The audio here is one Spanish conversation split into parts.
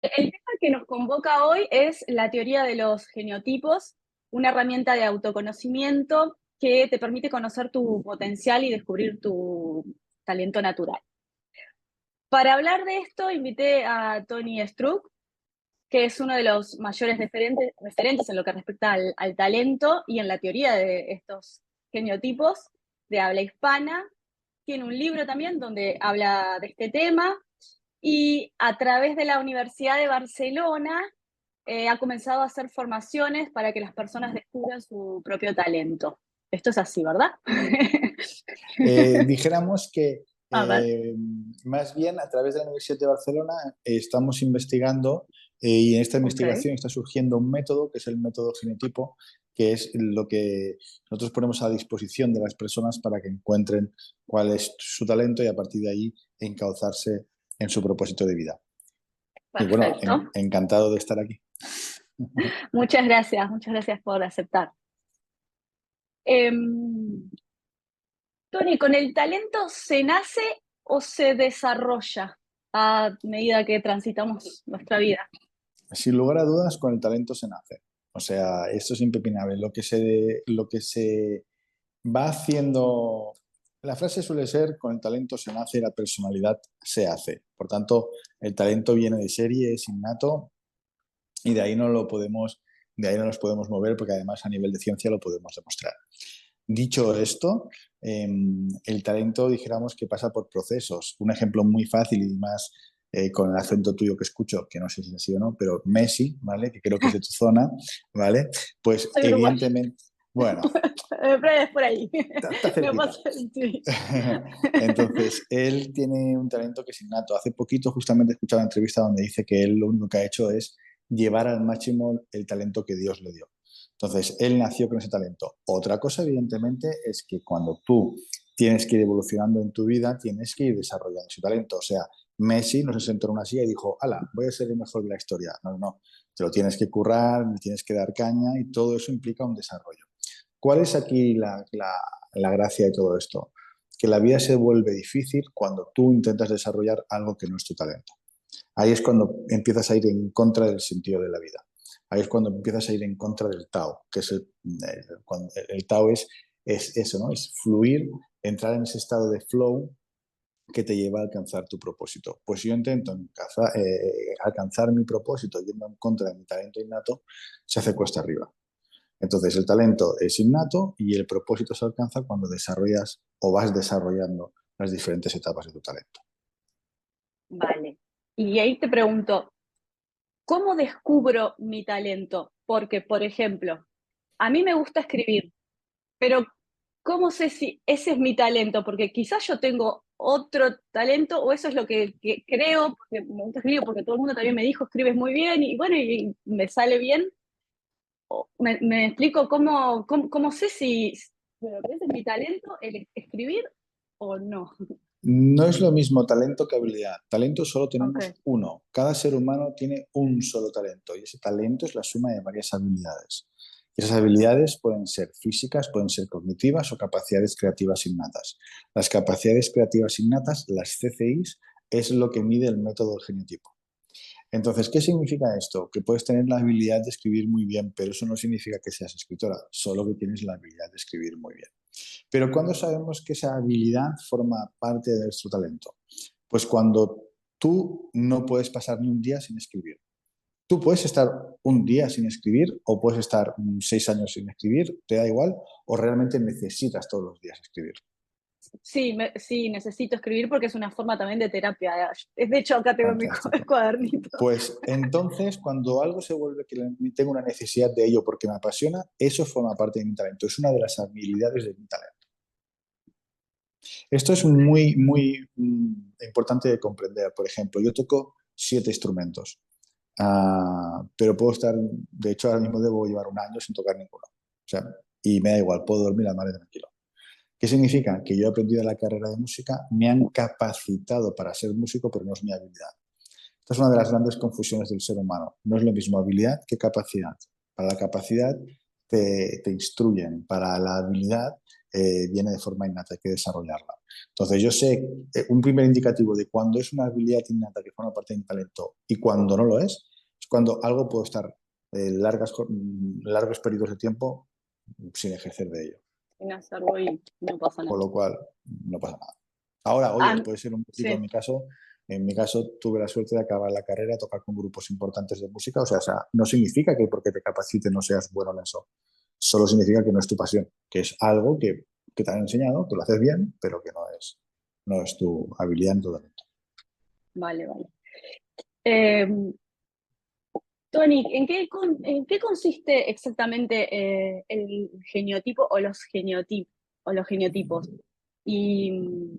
El tema que nos convoca hoy es la teoría de los genotipos, una herramienta de autoconocimiento que te permite conocer tu potencial y descubrir tu talento natural. Para hablar de esto, invité a Tony Struck, que es uno de los mayores referentes en lo que respecta al talento y en la teoría de estos genotipos de habla hispana. Tiene un libro también donde habla de este tema y a través de la Universidad de Barcelona ha comenzado a hacer formaciones para que las personas descubran su propio talento. Esto es así, ¿verdad? Dijéramos que A ver, más bien a través de la Universidad de Barcelona estamos investigando y en esta ok, investigación está surgiendo un método que es el método genotipo, que es lo que nosotros ponemos a disposición de las personas para que encuentren cuál es su talento y a partir de ahí encauzarse en su propósito de vida. Y bueno, perfecto. encantado de estar aquí. Muchas gracias por aceptar. Em, Tony, ¿con el talento se nace o se desarrolla a medida que transitamos nuestra vida? Sin lugar a dudas, con el talento se nace. O sea, esto es impepinable. Lo que se va haciendo, la frase suele ser, con el talento se nace, la personalidad se hace. Por tanto, el talento viene de serie, es innato y de ahí no nos podemos mover porque además a nivel de ciencia lo podemos demostrar. Dicho esto, el talento dijéramos que pasa por procesos. Un ejemplo muy fácil y más con el acento tuyo que escucho, que no sé si es así o no, pero Messi, ¿vale? Que creo que es de tu zona, ¿vale? Pues Soy uruguaya, evidentemente, bueno, pero es por ahí. está Me cerquita. pasa, sí. Entonces, él tiene un talento que es innato. Hace poquito justamente he escuchado una entrevista donde dice que él lo único que ha hecho es llevar al máximo el talento que Dios le dio. Entonces, él nació con ese talento. Otra cosa, evidentemente, es que cuando tú tienes que ir evolucionando en tu vida, tienes que ir desarrollando ese talento. O sea, Messi no se sentó en una silla y dijo, ala, voy a ser el mejor de la historia. No, no, no. Te lo tienes que currar, le tienes que dar caña y todo eso implica un desarrollo. ¿Cuál es aquí la gracia de todo esto? Que la vida se vuelve difícil cuando tú intentas desarrollar algo que no es tu talento. Ahí es cuando empiezas a ir en contra del sentido de la vida. Ahí es cuando empiezas a ir en contra del Tao, que es el Tao es eso, ¿no? Es fluir, entrar en ese estado de flow que te lleva a alcanzar tu propósito. Pues yo intento alcanzar mi propósito yendo en contra de mi talento innato, se hace cuesta arriba. Entonces, el talento es innato y el propósito se alcanza cuando desarrollas o vas desarrollando las diferentes etapas de tu talento. Vale. Y ahí te pregunto, ¿cómo descubro mi talento? Porque, por ejemplo, a mí me gusta escribir, pero ¿cómo sé si ese es mi talento? Porque quizás yo tengo otro talento o eso es lo que creo, porque me gusta escribir, porque todo el mundo también me dijo, escribes muy bien y bueno, y me sale bien. Me explico cómo sé si bueno, ese es mi talento, el escribir o no. No es lo mismo talento que habilidad. Talento solo Ok, tenemos uno. Cada ser humano tiene un solo talento y ese talento es la suma de varias habilidades. Y esas habilidades pueden ser físicas, pueden ser cognitivas o capacidades creativas innatas. Las capacidades creativas innatas, las CCIs, es lo que mide el método del genotipo. Entonces, ¿qué significa esto? Que puedes tener la habilidad de escribir muy bien, pero eso no significa que seas escritora, solo que tienes la habilidad de escribir muy bien. Pero ¿cuándo sabemos que esa habilidad forma parte de nuestro talento? Pues cuando tú no puedes pasar ni un día sin escribir. Tú puedes estar un día sin escribir o puedes estar 6 años sin escribir, te da igual, o realmente necesitas todos los días escribir. sí, sí, necesito escribir porque es una forma también de terapia. De hecho, acá tengo mi Fantástico. cuadernito. Pues entonces, cuando algo se vuelve que tengo una necesidad de ello porque me apasiona, eso forma parte de mi talento. Es una de las habilidades de mi talento. Esto es muy, muy importante de comprender. Por ejemplo, yo toco 7 instrumentos, pero puedo estar, de hecho, ahora mismo debo llevar un año sin tocar ninguno. O sea, y me da igual, puedo dormir a mar tranquilo. ¿Qué significa? Que yo he aprendido la carrera de música, me han capacitado para ser músico, pero no es mi habilidad. Esta es una de las grandes confusiones del ser humano. No es lo mismo habilidad que capacidad. Para la capacidad te instruyen, para la habilidad viene de forma innata, hay que desarrollarla. Entonces yo sé un primer indicativo de cuando es una habilidad innata que forma parte de mi talento y cuando no lo es cuando algo puede estar largos periodos de tiempo sin ejercer de ello. Sin hacerlo y no pasa nada. Con lo cual, no pasa nada. Ahora, oye, Ah, puede ser un músico sí. en mi caso. En mi caso, tuve la suerte de acabar la carrera, tocar con grupos importantes de música. O sea, no significa que porque te capacite no seas bueno en eso. Solo significa que no es tu pasión, que es algo que te han enseñado, que lo haces bien, pero que no es tu habilidad en tu talento. Vale, vale. Eh, Tony, en qué consiste exactamente el geniotipo o los genotipos? Y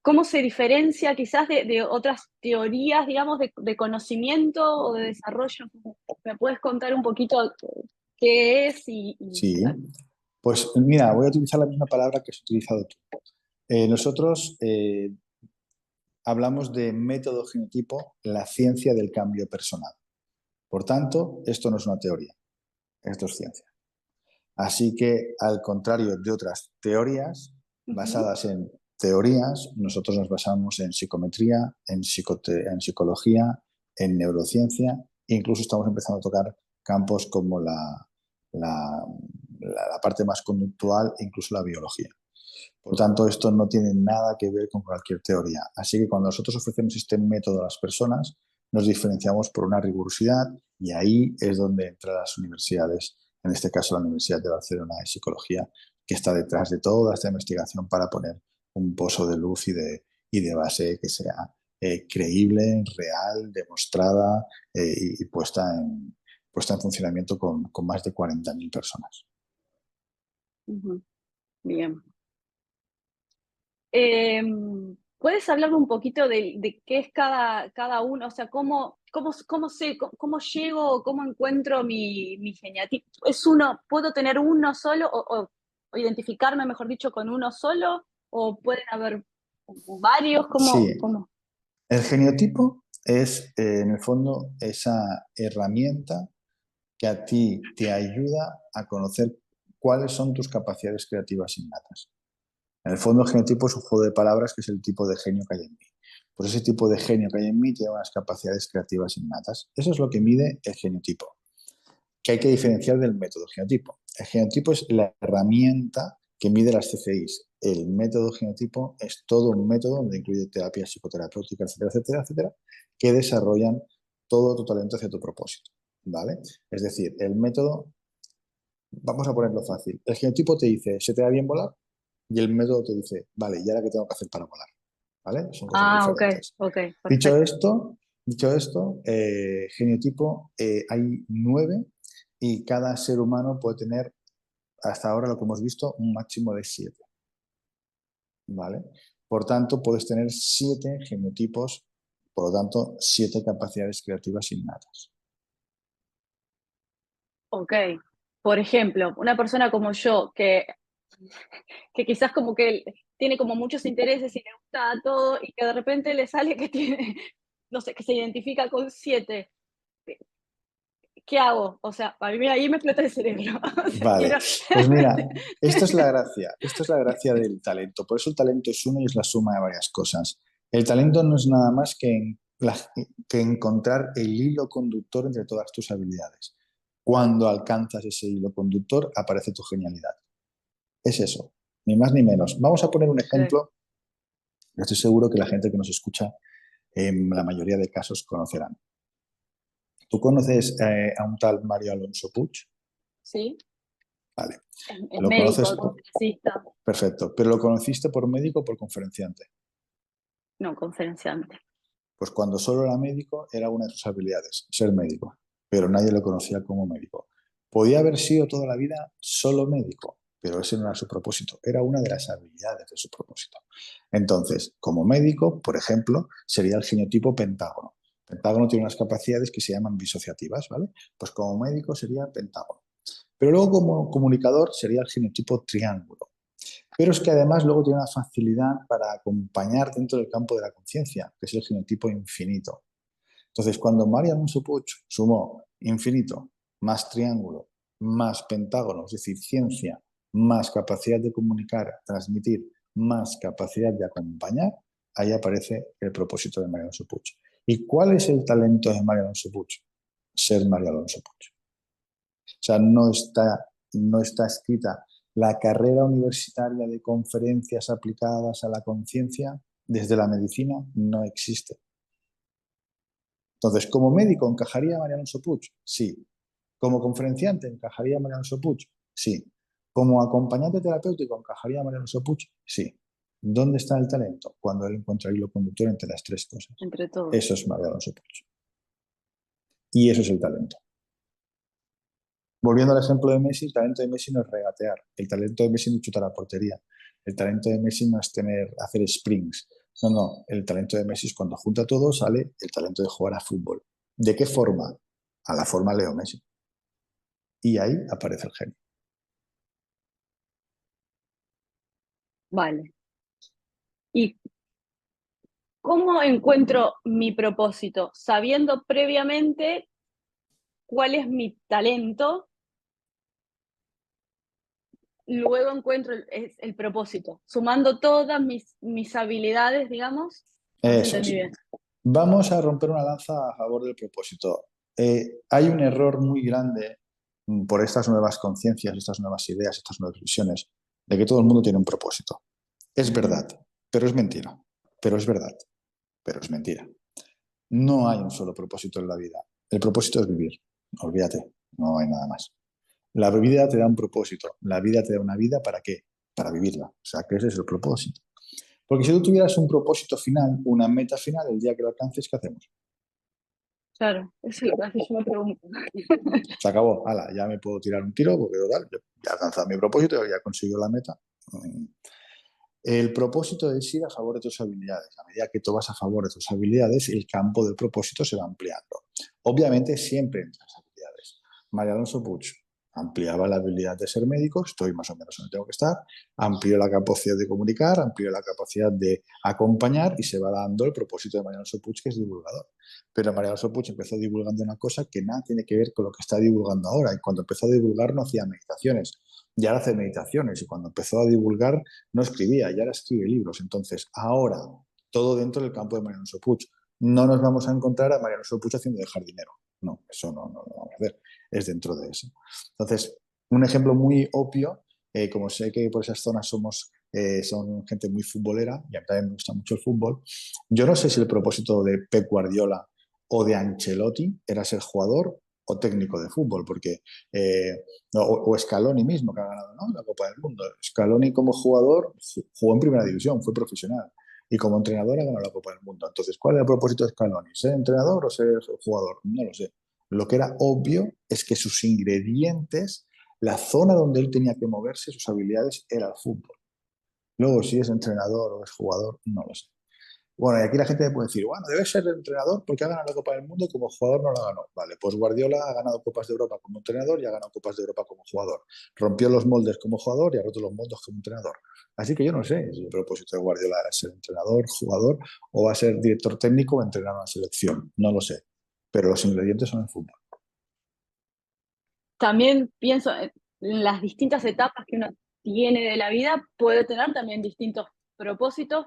¿cómo se diferencia quizás de otras teorías, digamos, de conocimiento o de desarrollo? ¿Me puedes contar un poquito qué es Sí, pues mira, voy a utilizar la misma palabra que has utilizado tú. Nosotros hablamos de método genotipo, la ciencia del cambio personal. Por tanto, esto no es una teoría, esto es ciencia. Así que, al contrario de otras teorías Ujú. basadas en teorías, nosotros nos basamos en psicometría, en psicología, en neurociencia, e incluso estamos empezando a tocar campos como la, la parte más conductual e incluso la biología. Por tanto, esto no tiene nada que ver con cualquier teoría. Así que cuando nosotros ofrecemos este método a las personas, nos diferenciamos por una rigurosidad y ahí es donde entran las universidades, en este caso la Universidad de Barcelona de Psicología, que está detrás de toda esta investigación para poner un pozo de luz y de base que sea creíble, real, demostrada y puesta en funcionamiento con más de 40.000 personas. Ujú. Bien. Eh, ¿Puedes hablarme un poquito de qué es cada uno? O sea, cómo llego, cómo encuentro mi geniatipo? ¿Es uno, puedo tener uno solo o identificarme, mejor dicho, con uno solo? ¿O pueden haber varios? Sí, ¿Cómo? el geniotipo es, en el fondo, esa herramienta que a ti te ayuda a conocer cuáles son tus capacidades creativas innatas. En el fondo, el genotipo es un juego de palabras que es el tipo de genio que hay en mí. Pues ese tipo de genio que hay en mí tiene unas capacidades creativas innatas. Eso es lo que mide el genotipo, que hay que diferenciar del método genotipo. El genotipo es la herramienta que mide las CCIs. El método genotipo es todo un método donde incluye terapias psicoterapéuticas, etcétera, etcétera, etcétera, que desarrollan todo tu talento hacia tu propósito. ¿Vale? Es decir, el método, vamos a ponerlo fácil. El genotipo te dice, ¿se te da bien volar? Y el método te dice, vale, ¿y ahora qué tengo que hacer para volar? ¿Vale? Son cosas Ah, ok, diferentes. ok, Dicho perfecto. esto, dicho esto, genotipo hay 9 y cada ser humano puede tener, hasta ahora lo que hemos visto, un máximo de 7. ¿Vale? Por tanto, puedes tener 7 genotipos, por lo tanto, 7 capacidades creativas innatas. Ok. Por ejemplo, una persona como yo que quizás como que tiene como muchos intereses y le gusta todo y que de repente le sale que tiene, no sé, que se identifica con 7. ¿Qué hago? O sea, a mí ahí me explota el cerebro. O sea, Vale, quiero... pues mira, esto es la gracia del talento. Por eso el talento es uno y es la suma de varias cosas. El talento no es nada más que encontrar el hilo conductor entre todas tus habilidades. Cuando alcanzas ese hilo conductor, aparece tu genialidad. Es eso, ni más ni menos. Vamos a poner un Ok, ejemplo. Estoy seguro que la gente que nos escucha, en la mayoría de casos, conocerán. ¿Tú conoces a un tal Mario Alonso Puig? sí, Vale. es ¿Lo médico, conoces? es conferencista, Perfecto. ¿Pero lo conociste por médico o por conferenciante? no, conferenciante. Pues cuando solo era médico, era una de sus habilidades, ser médico. Pero nadie lo conocía como médico. Podía haber sido toda la vida solo médico, pero ese no era su propósito. Era una de las habilidades de su propósito. Entonces, como médico, por ejemplo, sería el genotipo pentágono. Pentágono tiene unas capacidades que se llaman disociativas, ¿vale? Pues como médico sería pentágono. Pero luego como comunicador sería el genotipo triángulo. Pero es que además luego tiene una facilidad para acompañar dentro del campo de la conciencia, que es el genotipo infinito. Entonces, cuando Mario Alonso Puig sumó infinito más triángulo más pentágono, es decir, ciencia, más capacidad de comunicar, transmitir, más capacidad de acompañar, ahí aparece el propósito de María Alonso Puig. ¿Y cuál es el talento de María Alonso Puig? Ser María Alonso Puig. O sea, no está escrita la carrera universitaria de conferencias aplicadas a la conciencia desde la medicina, no existe. Entonces, ¿como médico encajaría María Alonso Puig? Sí. ¿Como conferenciante encajaría María Alonso Puig? Sí. ¿Como acompañante terapéutico encajaría María Alonso Puig? Sí. ¿Dónde está el talento? Cuando él encuentra el hilo conductor entre las tres cosas. Entre todos. Eso es María Alonso Puig. Y eso es el talento. Volviendo al ejemplo de Messi, el talento de Messi no es regatear, el talento de Messi no es chutar a la portería, el talento de Messi no es hacer sprints. No, no, el talento de Messi es cuando junta todo sale el talento de jugar a fútbol. ¿De qué forma? A la forma Leo Messi. Y ahí aparece el genio. Vale. ¿Y cómo encuentro mi propósito? Sabiendo previamente cuál es mi talento, luego encuentro el propósito, sumando todas mis habilidades, digamos. No sé si Eso entendí es. bien. Vamos a romper una lanza a favor del propósito. Hay un error muy grande por estas nuevas conciencias, estas nuevas ideas, estas nuevas visiones, de que todo el mundo tiene un propósito. Es verdad, pero es mentira. Pero es verdad, pero es mentira. No hay un solo propósito en la vida. El propósito es vivir. Olvídate, no hay nada más. La vida te da un propósito. La vida te da una vida ¿para qué? Para vivirla. O sea, que ese es el propósito. Porque si tú tuvieras un propósito final, una meta final, el día que lo alcances, ¿qué hacemos? Claro, eso es lo que yo me pregunto. Se acabó, hala, ya me puedo tirar un tiro porque total, yo ya he alcanzado mi propósito, ya he conseguido la meta. El propósito es ir a favor de tus habilidades. A medida que tú vas a favor de tus habilidades, el campo del propósito se va ampliando. Obviamente siempre entre las habilidades. María Alonso Puig ampliaba la habilidad de ser médico, estoy más o menos donde tengo que estar, amplió la capacidad de comunicar, amplió la capacidad de acompañar y se va dando el propósito de María Alonso Puig, que es divulgador. Pero María Alonso Puig empezó divulgando una cosa que nada tiene que ver con lo que está divulgando ahora. Y cuando empezó a divulgar no hacía meditaciones, y ahora hace meditaciones. Y cuando empezó a divulgar no escribía, y ahora escribe libros. Entonces, ahora, todo dentro del campo de María Alonso Puig. No nos vamos a encontrar a María Alonso Puig haciendo de jardinero. No, eso no lo vamos a hacer. Es dentro de eso. Entonces, un ejemplo muy obvio, como sé que por esas zonas son gente muy futbolera, y a mí también me gusta mucho el fútbol, yo no sé si el propósito de Pep Guardiola o de Ancelotti era ser jugador o técnico de fútbol, porque o Scaloni mismo, que ha ganado, ¿no?, la Copa del Mundo. Scaloni como jugador jugó en primera división, fue profesional. Y como entrenador ha ganado la Copa del Mundo. Entonces, ¿cuál era el propósito de Scaloni? ¿Ser entrenador o ser jugador? No lo sé. Lo que era obvio es que sus ingredientes, la zona donde él tenía que moverse, sus habilidades, era el fútbol. Luego, si es entrenador o es jugador, no lo sé. Bueno, y aquí la gente puede decir, bueno, debe ser entrenador porque ha ganado la Copa del Mundo y como jugador no la ganó. Vale, pues Guardiola ha ganado Copas de Europa como entrenador y ha ganado Copas de Europa como jugador. Rompió los moldes como jugador y ha roto los moldes como entrenador. Así que yo no sé si el propósito de Guardiola es ser entrenador, jugador o va a ser director técnico o entrenar a una selección. No lo sé. Pero los ingredientes son el fútbol. También pienso en las distintas etapas que uno tiene de la vida, puede tener también distintos propósitos,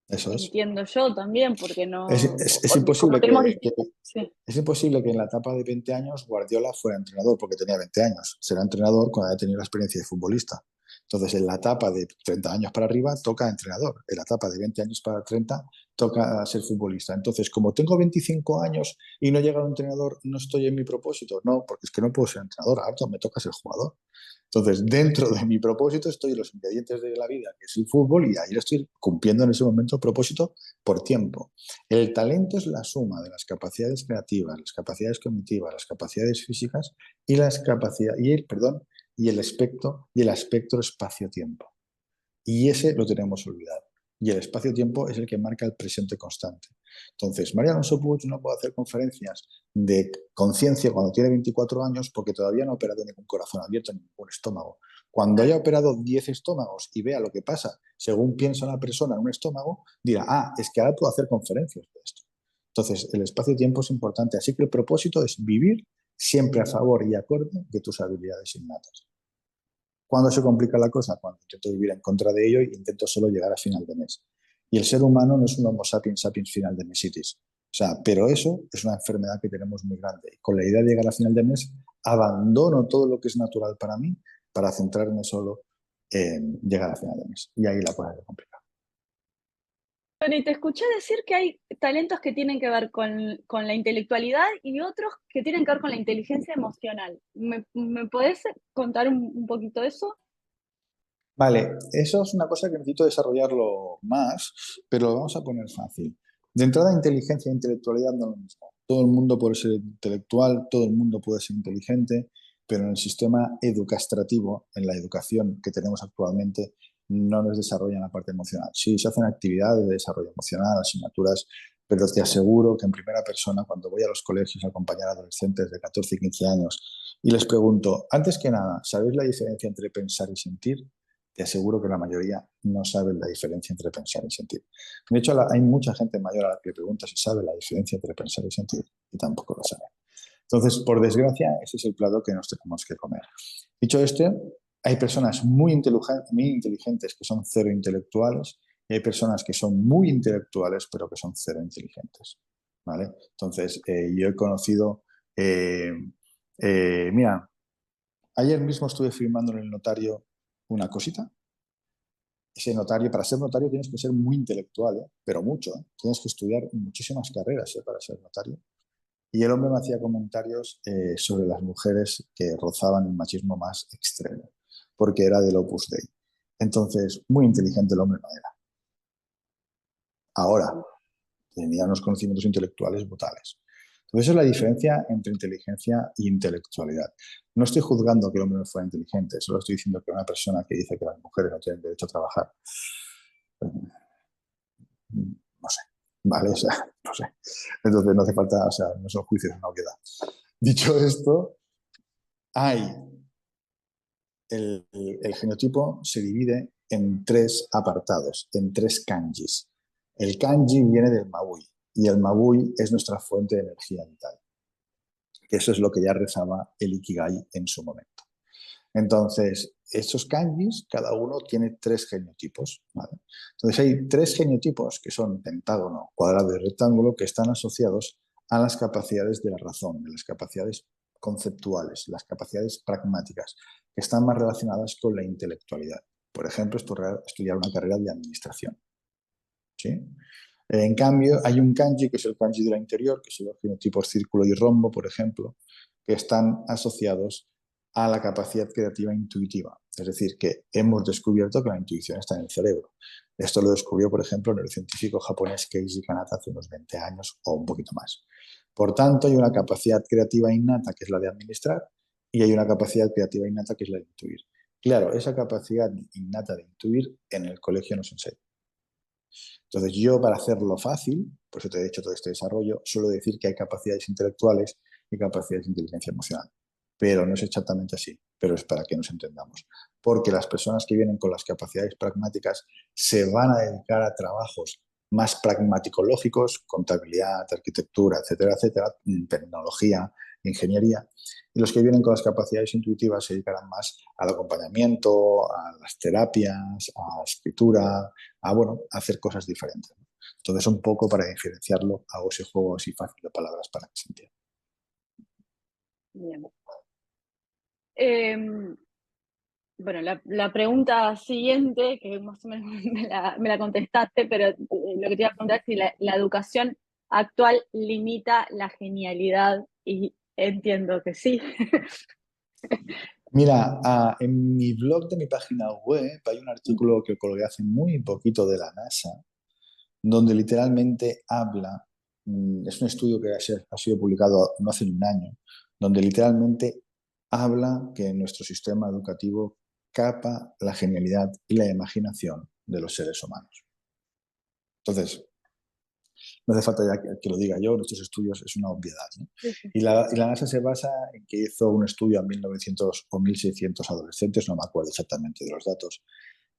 Eso es. entiendo yo también, porque Es, no, es, es como imposible tenemos que, distintos. Sí. Es imposible que en la etapa de 20 años Guardiola fuera entrenador porque tenía 20 años. Será entrenador cuando haya tenido la experiencia de futbolista. Entonces, en la etapa de 30 años para arriba toca entrenador. En la etapa de 20 años para 30 toca ser futbolista. Entonces, como tengo 25 años y no llega un entrenador, no estoy en mi propósito. No, porque es que no puedo ser entrenador. Ahora me toca ser jugador. Entonces, dentro de mi propósito estoy en los ingredientes de la vida, que es el fútbol, y ahí lo estoy cumpliendo en ese momento propósito por tiempo. El talento es la suma de las capacidades creativas, las capacidades cognitivas, las capacidades físicas y y el aspecto espacio-tiempo. Y ese lo tenemos olvidado. Y el espacio-tiempo es el que marca el presente constante. Entonces, María Alonso Puig no puede hacer conferencias de conciencia cuando tiene 24 años porque todavía no ha operado ningún corazón abierto ni ningún estómago. Cuando haya operado 10 estómagos y vea lo que pasa según piensa una persona en un estómago, dirá, ah, es que ahora puedo hacer conferencias de esto. Entonces, el espacio-tiempo es importante. Así que el propósito es vivir siempre a favor y acorde de tus habilidades innatas. ¿Cuándo se complica la cosa? Cuando intento vivir en contra de ello e intento solo llegar a final de mes. Y el ser humano no es un Homo sapiens sapiens final de mesitis. O sea, pero eso es una enfermedad que tenemos muy grande. Y con la idea de llegar a final de mes, abandono todo lo que es natural para mí para centrarme solo en llegar a final de mes. Y ahí la cosa se complica. Bueno, y te escuché decir que hay talentos que tienen que ver con la intelectualidad y otros que tienen que ver con la inteligencia emocional. ¿Me podés contar un poquito eso? Vale, eso es una cosa que necesito desarrollarlo más, pero lo vamos a poner fácil. De entrada, inteligencia e intelectualidad no es lo mismo. Todo el mundo puede ser intelectual, todo el mundo puede ser inteligente, pero en el sistema educativo, en la educación que tenemos actualmente, no nos desarrollan la parte emocional. Sí, se hacen actividades de desarrollo emocional, asignaturas, pero te aseguro que en primera persona, cuando voy a los colegios a acompañar a adolescentes de 14 y 15 años y les pregunto, antes que nada, ¿sabéis la diferencia entre pensar y sentir? Te aseguro que la mayoría no sabe la diferencia entre pensar y sentir. De hecho, hay mucha gente mayor a la que le pregunta si sabe la diferencia entre pensar y sentir y tampoco lo sabe. Entonces, por desgracia, ese es el plato que nos tenemos que comer. Dicho esto, hay personas muy inteligentes que son cero intelectuales y hay personas que son muy intelectuales pero que son cero inteligentes. ¿Vale? Entonces, yo he conocido, mira, ayer mismo estuve firmando en el notario una cosita. Ese notario, para ser notario tienes que ser muy intelectual, ¿eh? Pero mucho, ¿eh? Tienes que estudiar muchísimas carreras, ¿eh? Para ser notario. Y el hombre me hacía comentarios sobre las mujeres que rozaban el machismo más extremo, porque era del Opus Dei. Entonces, muy inteligente el hombre no era. Ahora, tenía unos conocimientos intelectuales brutales. Entonces, esa es la diferencia entre inteligencia e intelectualidad. No estoy juzgando que el hombre no fuera inteligente, solo estoy diciendo que una persona que dice que las mujeres no tienen derecho a trabajar, no sé, ¿vale? O sea, no sé. Entonces, no hace falta, o sea, no son juicios, no queda. Dicho esto, hay el genotipo se divide en tres apartados, en tres kanjis. El kanji viene del Maui y el Maui es nuestra fuente de energía vital. Que eso es lo que ya rezaba el Ikigai en su momento. Entonces, estos kanjis, cada uno tiene tres genotipos. ¿Vale? Entonces, hay tres genotipos que son pentágono, cuadrado y rectángulo que están asociados a las capacidades de la razón, de las capacidades conceptuales, las capacidades pragmáticas, que están más relacionadas con la intelectualidad. Por ejemplo, estudiar una carrera de administración. ¿Sí? En cambio, hay un kanji, que es el kanji de la interior, que son los genotipos círculo y rombo, por ejemplo, que están asociados a la capacidad creativa intuitiva. Es decir, que hemos descubierto que la intuición está en el cerebro. Esto lo descubrió, por ejemplo, el neurocientífico japonés Keiji Kanata hace unos 20 años o un poquito más. Por tanto, hay una capacidad creativa innata, que es la de administrar, y hay una capacidad creativa innata, que es la de intuir. Claro, esa capacidad innata de intuir en el colegio nos enseña. Entonces, yo para hacerlo fácil, por eso te he hecho todo este desarrollo, suelo decir que hay capacidades intelectuales y capacidades de inteligencia emocional. Pero no es exactamente así, pero es para que nos entendamos. Porque las personas que vienen con las capacidades pragmáticas se van a dedicar a trabajos más pragmático-lógicos, contabilidad, arquitectura, etcétera, etcétera, tecnología, ingeniería. Y los que vienen con las capacidades intuitivas se dedicarán más al acompañamiento, a las terapias, a la escritura, a, bueno, a hacer cosas diferentes. Entonces, un poco para diferenciarlo, hago ese juego así fácil de palabras para que se entienda. Bien. Bueno, la pregunta siguiente, que más o menos me la contestaste, pero lo que te iba a preguntar es si la educación actual limita la genialidad, y entiendo que sí. Mira, en mi blog de mi página web hay un artículo que colgué hace muy poquito de la NASA, donde literalmente habla, es un estudio que ha sido publicado no hace ni un año, donde literalmente habla que nuestro sistema educativo capa la genialidad y la imaginación de los seres humanos. Entonces, no hace falta ya que lo diga yo, nuestros estudios es una obviedad, ¿no? Sí, sí. Y la NASA se basa en que hizo un estudio a 1.900 o 1.600 adolescentes, no me acuerdo exactamente de los datos,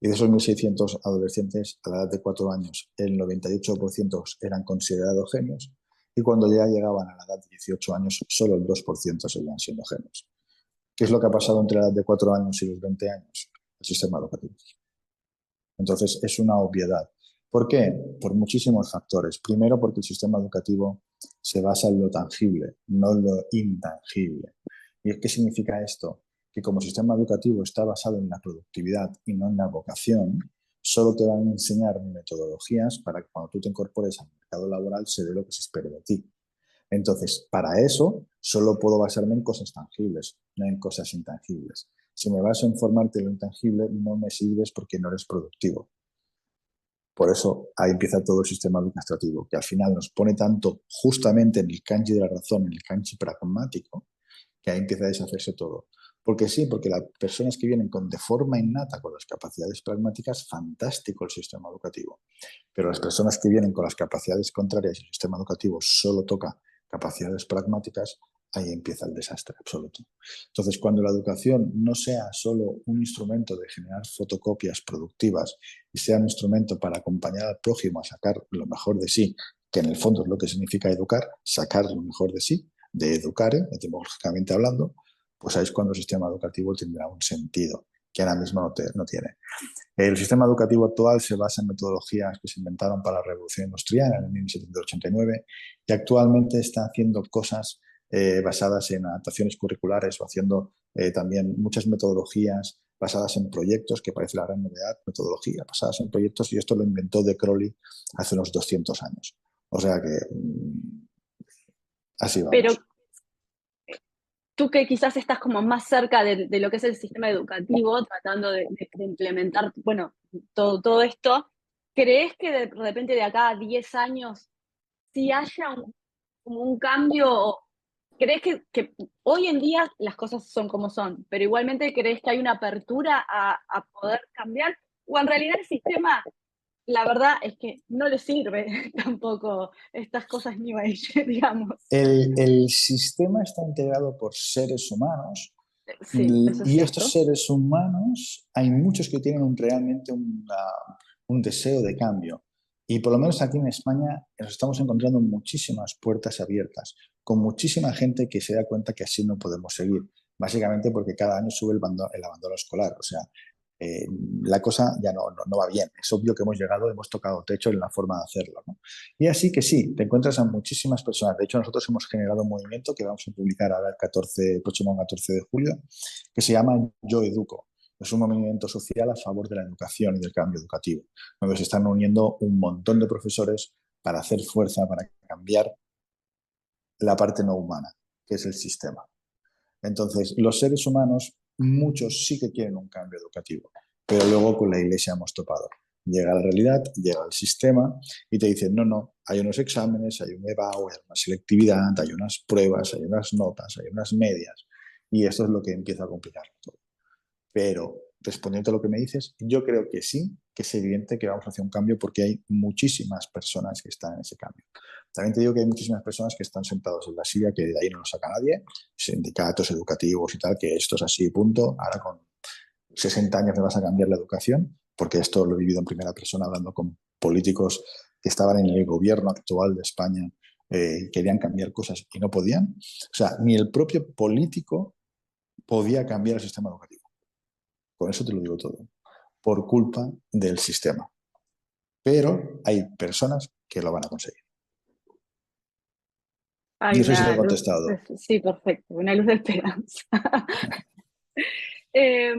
y de esos 1.600 adolescentes, a la edad de 4 años, el 98% eran considerados genios y cuando ya llegaban a la edad de 18 años, solo el 2% seguían siendo genios. ¿Qué es lo que ha pasado entre la edad de 4 años y los 20 años? El sistema educativo. Entonces, es una obviedad. ¿Por qué? Por muchísimos factores. Primero, porque el sistema educativo se basa en lo tangible, no en lo intangible. ¿Y qué significa esto? Que como el sistema educativo está basado en la productividad y no en la vocación, solo te van a enseñar metodologías para que cuando tú te incorpores al mercado laboral se dé lo que se espere de ti. Entonces, para eso, solo puedo basarme en cosas tangibles, no en cosas intangibles. Si me baso en formarte en lo intangible, no me sirves porque no eres productivo. Por eso ahí empieza todo el sistema administrativo, que al final nos pone tanto justamente en el kanji de la razón, en el kanji pragmático, que ahí empieza a deshacerse todo. Porque sí, porque las personas que vienen de forma innata con las capacidades pragmáticas, fantástico el sistema educativo. Pero las personas que vienen con las capacidades contrarias y el sistema educativo solo toca capacidades pragmáticas, ahí empieza el desastre absoluto. Entonces, cuando la educación no sea solo un instrumento de generar fotocopias productivas y sea un instrumento para acompañar al prójimo a sacar lo mejor de sí, que en el fondo es lo que significa educar, sacar lo mejor de sí, de educare, etimológicamente hablando, pues ahí es cuando el sistema educativo tendrá un sentido que ahora mismo no tiene. El sistema educativo actual se basa en metodologías que se inventaron para la Revolución Industrial en 1789 y actualmente está haciendo cosas basadas en adaptaciones curriculares o haciendo también muchas metodologías basadas en proyectos, que parece la gran novedad, metodología basadas en proyectos, y esto lo inventó De Crowley hace unos 200 años. O sea que así Pero vamos. tú que quizás estás como más cerca de lo que es el sistema educativo, tratando de implementar, bueno, todo esto, ¿crees que de repente de acá a 10 años sí haya como un cambio? ¿Crees que hoy en día las cosas son como son, pero igualmente crees que hay una apertura a poder cambiar? ¿O en realidad el sistema, la verdad es que no le sirve tampoco estas cosas New Age, digamos? El sistema está integrado por seres humanos. Sí, eso es Y estos cierto. seres humanos, hay muchos que tienen realmente un deseo de cambio. Y por lo menos aquí en España nos estamos encontrando muchísimas puertas abiertas, con muchísima gente que se da cuenta que así no podemos seguir. Básicamente porque cada año sube el abandono escolar. O sea, eh, la cosa ya no va bien. Es obvio que hemos tocado techo en la forma de hacerlo, ¿no? Y así que sí, te encuentras a muchísimas personas. De hecho, nosotros hemos generado un movimiento que vamos a publicar ahora el próximo 14 de julio, que se llama Yo Educo. Es un movimiento social a favor de la educación y del cambio educativo, donde se están uniendo un montón de profesores para hacer fuerza, para cambiar la parte no humana, que es el sistema. Entonces, los seres humanos, muchos sí que quieren un cambio educativo, pero luego con la iglesia hemos topado. Llega la realidad, llega el sistema y te dicen, no, hay unos exámenes, hay un EBAU, hay una selectividad, hay unas pruebas, hay unas notas, hay unas medias, y esto es lo que empieza a complicar todo. Pero respondiendo a lo que me dices, yo creo que sí, que es evidente que vamos hacia un cambio porque hay muchísimas personas que están en ese cambio. También te digo que hay muchísimas personas que están sentados en la silla, que de ahí no lo saca nadie, sindicatos educativos y tal, que esto es así, punto. Ahora con 60 años me vas a cambiar la educación, porque esto lo he vivido en primera persona hablando con políticos que estaban en el gobierno actual de España, querían cambiar cosas y no podían. O sea, ni el propio político podía cambiar el sistema educativo. Con eso te lo digo todo. Por culpa del sistema. Pero hay personas que lo van a conseguir. Hay No sé si te he una luz, contestado. sí, perfecto, una luz de esperanza. Eh,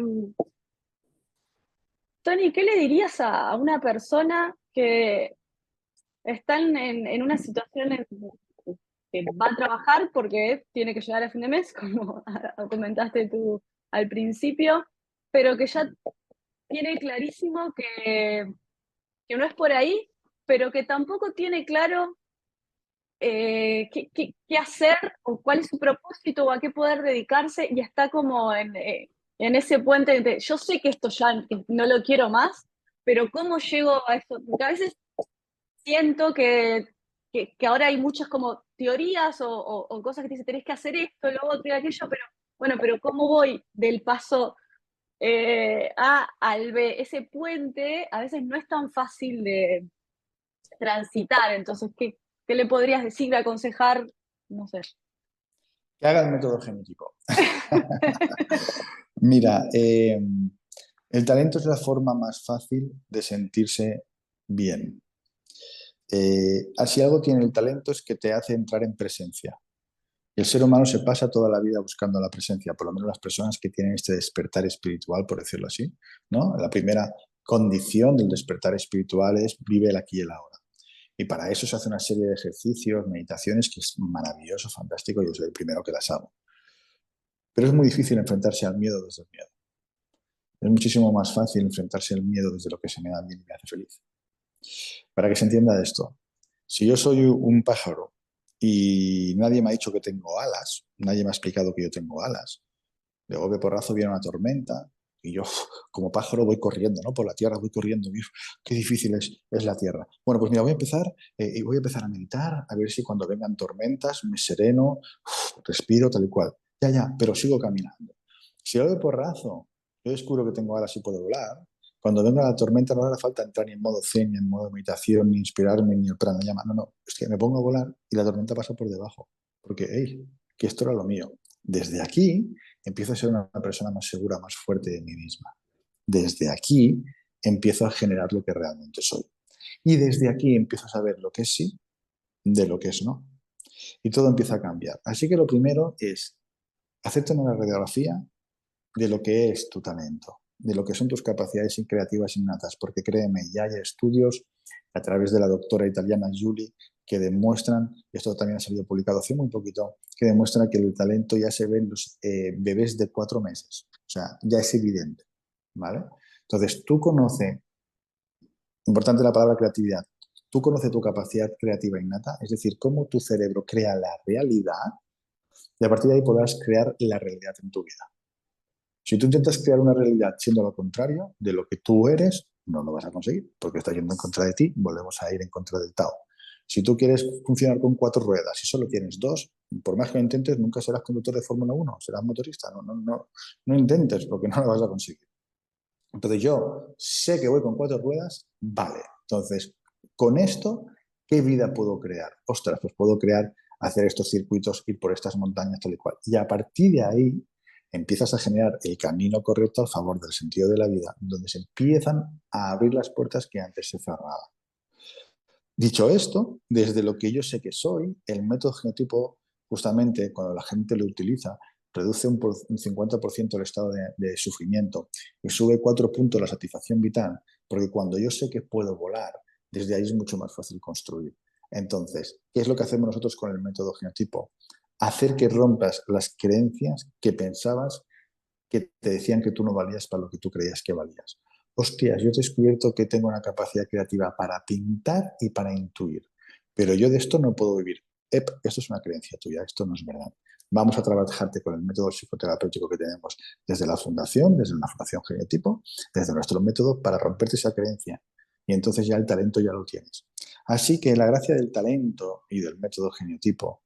Tony, ¿qué le dirías a una persona que está en una situación que va a trabajar porque tiene que llegar a fin de mes, como comentaste tú al principio, pero que ya tiene clarísimo que no es por ahí, pero que tampoco tiene claro qué hacer o cuál es su propósito o a qué poder dedicarse y está como en ese puente de yo sé que esto ya no lo quiero más, pero ¿cómo llego a esto? Porque a veces siento que ahora hay muchas como teorías o cosas que te dicen tenés que hacer esto, lo otro y aquello, pero bueno, pero ¿cómo voy del paso A al B? Ese puente a veces no es tan fácil de transitar, entonces, ¿qué? ¿Qué le podrías decir, aconsejar? No sé. Que haga el método genotipo. Mira, el talento es la forma más fácil de sentirse bien. Si algo tiene el talento es que te hace entrar en presencia. El ser humano se pasa toda la vida buscando la presencia, por lo menos las personas que tienen este despertar espiritual, por decirlo así, ¿no? La primera condición del despertar espiritual es vive el aquí y el ahora. Y para eso se hace una serie de ejercicios, meditaciones, que es maravilloso, fantástico, yo soy el primero que las hago. Pero es muy difícil enfrentarse al miedo desde el miedo. Es muchísimo más fácil enfrentarse al miedo desde lo que se me da bien y me hace feliz. Para que se entienda esto, si yo soy un pájaro y nadie me ha dicho que tengo alas, nadie me ha explicado que yo tengo alas, de golpe porrazo viene una tormenta y yo como pájaro voy corriendo, ¿no? Por la tierra voy corriendo, uf, qué difícil es la tierra. Bueno, pues mira, voy a empezar y voy a empezar a meditar, a ver si cuando vengan tormentas me sereno, respiro tal y cual. Ya, ya, pero sigo caminando. Si de porrazo yo descubro que tengo alas y puedo volar, cuando venga la tormenta no hará falta entrar ni en modo zen, ni en modo meditación, ni inspirarme, ni el pranayama. No, no, es que me pongo a volar y la tormenta pasa por debajo. Porque, hey, que esto era lo mío. Desde aquí empiezo a ser una persona más segura, más fuerte de mí misma. Desde aquí empiezo a generar lo que realmente soy. Y desde aquí empiezo a saber lo que es sí de lo que es no. Y todo empieza a cambiar. Así que lo primero es hacerte una radiografía de lo que es tu talento, de lo que son tus capacidades creativas innatas, porque créeme, ya hay estudios a través de la doctora italiana Julie que demuestran, y esto también ha salido publicado hace muy poquito, que demuestran que el talento ya se ve en los bebés de 4 meses. O sea, ya es evidente, ¿vale? Entonces, tú conoces, importante la palabra creatividad, tú conoces tu capacidad creativa innata, es decir, cómo tu cerebro crea la realidad y a partir de ahí podrás crear la realidad en tu vida. Si tú intentas crear una realidad siendo lo contrario de lo que tú eres, no lo vas a conseguir, porque estás yendo en contra de ti, volvemos a ir en contra del Tao. Si tú quieres funcionar con 4 ruedas y solo tienes dos, por más que lo intentes, nunca serás conductor de Fórmula 1, serás motorista. No intentes porque no lo vas a conseguir. Entonces yo sé que voy con 4 ruedas, vale. Entonces, con esto, ¿qué vida puedo crear? Ostras, pues puedo crear, hacer estos circuitos, ir por estas montañas, tal y cual. Y a partir de ahí empiezas a generar el camino correcto a favor del sentido de la vida, donde se empiezan a abrir las puertas que antes se cerraban. Dicho esto, desde lo que yo sé que soy, el método genotipo, justamente cuando la gente lo utiliza, reduce un 50% el estado de sufrimiento y sube 4 puntos la satisfacción vital, porque cuando yo sé que puedo volar, desde ahí es mucho más fácil construir. Entonces, ¿qué es lo que hacemos nosotros con el método genotipo? Hacer que rompas las creencias que pensabas que te decían que tú no valías para lo que tú creías que valías. Hostias, yo he descubierto que tengo una capacidad creativa para pintar y para intuir, pero yo de esto no puedo vivir. Esto es una creencia tuya, esto no es verdad. Vamos a trabajarte con el método psicoterapéutico que tenemos desde la fundación, desde la Fundación Genotipo, desde nuestro método para romperte esa creencia. Y entonces ya el talento ya lo tienes. Así que la gracia del talento y del método geniotipo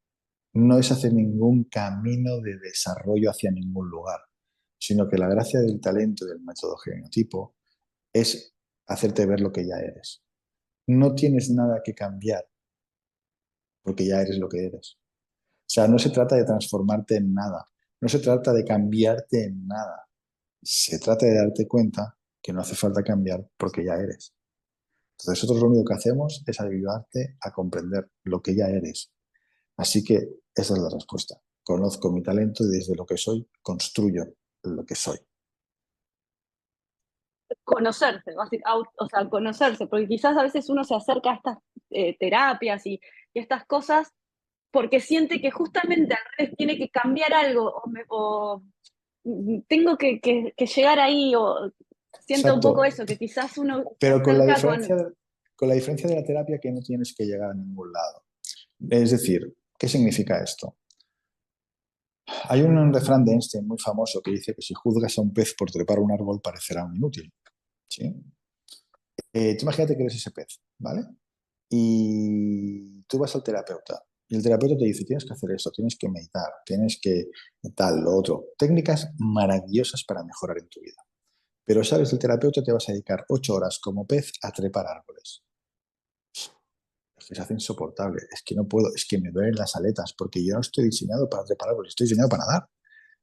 no es hacer ningún camino de desarrollo hacia ningún lugar, sino que la gracia del talento y del método genotipo es hacerte ver lo que ya eres. No tienes nada que cambiar porque ya eres lo que eres. O sea, no se trata de transformarte en nada, no se trata de cambiarte en nada, se trata de darte cuenta que no hace falta cambiar porque ya eres. Entonces nosotros lo único que hacemos es ayudarte a comprender lo que ya eres. Así que esa es la respuesta. Conozco mi talento y desde lo que soy construyo lo que soy. Conocerse, o sea, conocerse, porque quizás a veces uno se acerca a estas terapias y estas cosas porque siente que justamente al revés tiene que cambiar algo o tengo que llegar ahí o siento un poco Exacto. eso, que quizás uno se Pero acerca con... con la diferencia de la terapia que no tienes que llegar a ningún lado. Es decir, ¿qué significa esto? Hay un refrán de Einstein muy famoso que dice que si juzgas a un pez por trepar un árbol parecerá un inútil. ¿Sí? Tú imagínate que eres ese pez, ¿vale? Y tú vas al terapeuta y el terapeuta te dice, tienes que hacer esto, tienes que meditar, tienes que tal, lo otro. Técnicas maravillosas para mejorar en tu vida. Pero, ¿sabes? El terapeuta te vas a dedicar 8 horas como pez a trepar árboles. que se hace insoportable, es que no puedo, es que me duelen las aletas, porque yo no estoy diseñado para trepar árboles, estoy diseñado para nadar,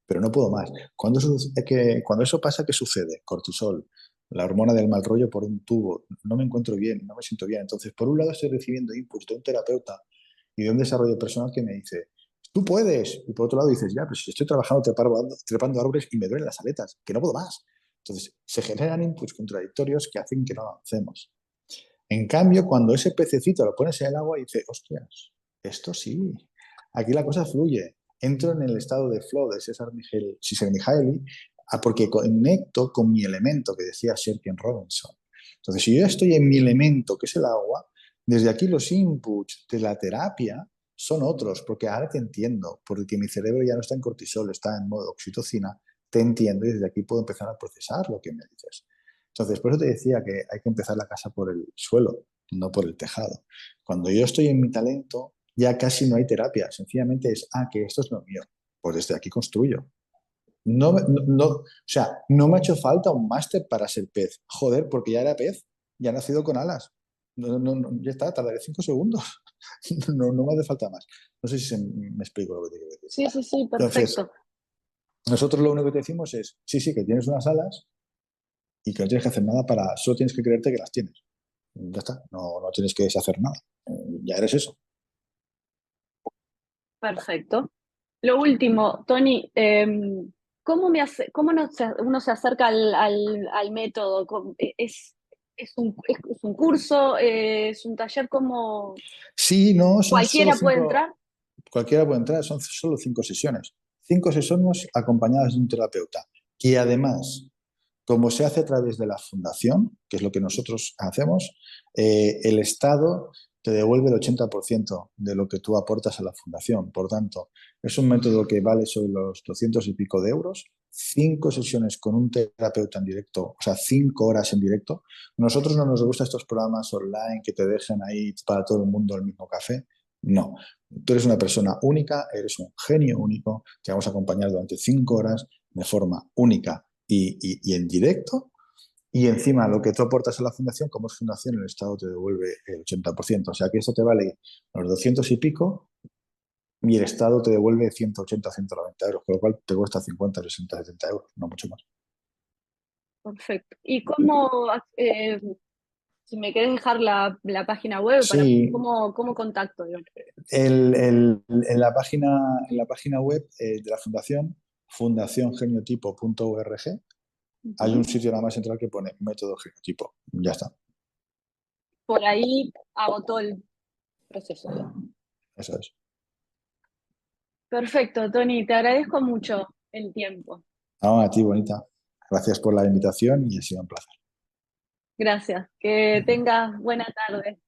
pero no puedo más. Cuando eso pasa, ¿qué sucede? Cortisol, la hormona del mal rollo por un tubo, no me encuentro bien, no me siento bien. Entonces, por un lado estoy recibiendo inputs de un terapeuta y de un desarrollo personal que me dice, tú puedes, y por otro lado dices, ya, pero si estoy trabajando trepando árboles y me duelen las aletas, que no puedo más. Entonces, se generan inputs contradictorios que hacen que no avancemos. En cambio, cuando ese pececito lo pones en el agua y dice, hostias, esto sí, aquí la cosa fluye. Entro en el estado de flow de Csikszentmihalyi porque conecto con mi elemento que decía Sherkin Robinson. Entonces, si yo estoy en mi elemento, que es el agua, desde aquí los inputs de la terapia son otros, porque ahora te entiendo, porque mi cerebro ya no está en cortisol, está en modo oxitocina, te entiendo y desde aquí puedo empezar a procesar lo que me dices. Entonces, por eso te decía que hay que empezar la casa por el suelo, no por el tejado. Cuando yo estoy en mi talento, ya casi no hay terapia, sencillamente es, que esto es lo mío, pues desde aquí construyo. O sea, no me ha hecho falta un máster para ser pez. Joder, porque ya era pez, ya he nacido con alas. Ya está, tardaré 5 segundos. No me hace falta más. No sé si me explico lo que te quiero decir. Sí, sí, sí, Entonces, perfecto. nosotros lo único que te decimos es, sí, sí, que tienes unas alas y que no tienes que hacer nada solo tienes que creerte que las tienes. Ya está, no tienes que deshacer nada. Ya eres eso. Perfecto. Lo último, Tony, uno se acerca al método? ¿Es un curso? ¿Es un taller? ¿Cómo Sí, no, son solo cualquiera puede cinco, entrar? cualquiera puede entrar, son solo 5 sesiones. 5 sesiones acompañadas de un terapeuta. Que además, como se hace a través de la fundación, que es lo que nosotros hacemos, el Estado te devuelve el 80% de lo que tú aportas a la fundación. Por tanto, es un método que vale sobre los 200 y pico de euros, 5 sesiones con un terapeuta en directo, o sea, 5 horas en directo. Nosotros no nos gustan estos programas online que te dejan ahí para todo el mundo el mismo café. No, tú eres una persona única, eres un genio único, te vamos a acompañar durante 5 horas de forma única y en directo. Y encima lo que tú aportas a la fundación, como es fundación, el Estado te devuelve el 80%. O sea que esto te vale los 200 y pico y el Estado te devuelve 180, 190 euros, con lo cual te cuesta 50, 60, 70 euros, no mucho más. Perfecto. ¿Y si me querés dejar la página web, Sí, cómo contacto, digamos? en la página web de la fundación, fundaciongenotipo.org, hay un Ujú. sitio nada más central que pone método genotipo. Ya está, Por ahí hago todo el proceso, digamos. eso es. Perfecto, Tony, te agradezco mucho el tiempo. A ti, bonita. Gracias por la invitación y ha sido un placer. Gracias. Que tengas buena tarde.